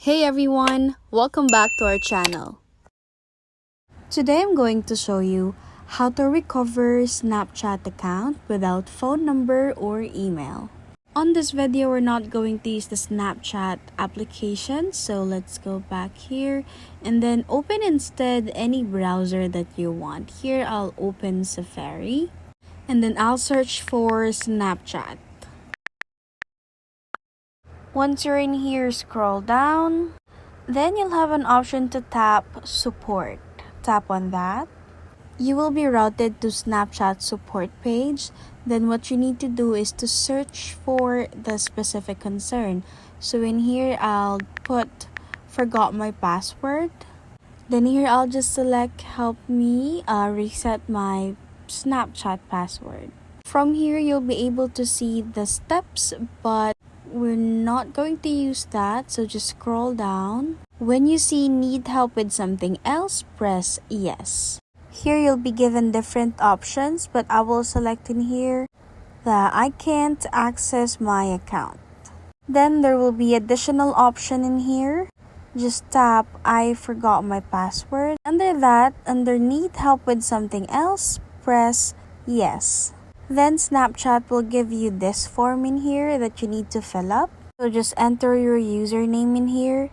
Hey everyone, welcome back to our channel. Today I'm going to show you how to recover Snapchat account without phone number or email. On this video, we're not going to use the Snapchat application, so let's go back here and then open instead any browser that you want. Here I'll open Safari and then I'll search for Snapchat. Once you're in here, scroll down. Then you'll have an option to tap support. Tap on that. You will be routed to Snapchat support page. Then what you need to do is to search for the specific concern. So in here, I'll put forgot my password. Then here, I'll just select help me reset my Snapchat password. From here, you'll be able to see the steps, but we're not going to use that, so just scroll down. When you see need help with something else, press yes. Here you'll be given different options, but I will select in here that I can't access my account. Then there will be additional option in here. Just tap I forgot my password. Under that, under need help with something else, press yes. Then Snapchat will give you this form in here that you need to fill up. So just enter your username in here.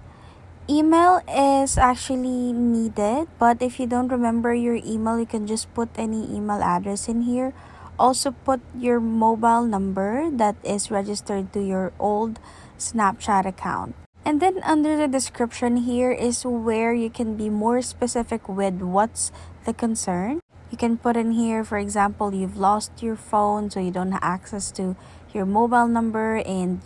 Email is actually needed, but if you don't remember your email, you can just put any email address in here. Also put your mobile number that is registered to your old Snapchat account. And then under the description here is where you can be more specific with what's the concern. You can put in here, for example, you've lost your phone, so you don't have access to your mobile number and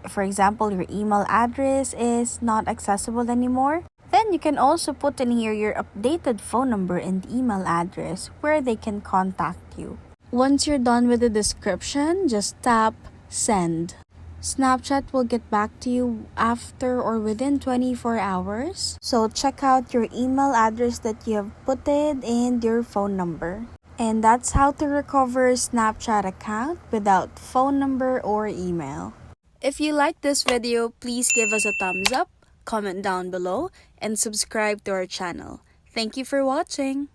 for example, your email address is not accessible anymore. Then you can also put in here your updated phone number and email address where they can contact you. Once you're done with the description, just tap send. Snapchat will get back to you after or within 24 hours. So check out your email address that you have put in and your phone number. And that's how to recover Snapchat account without phone number or email. If you like this video, please give us a thumbs up, comment down below, and subscribe to our channel. Thank you for watching.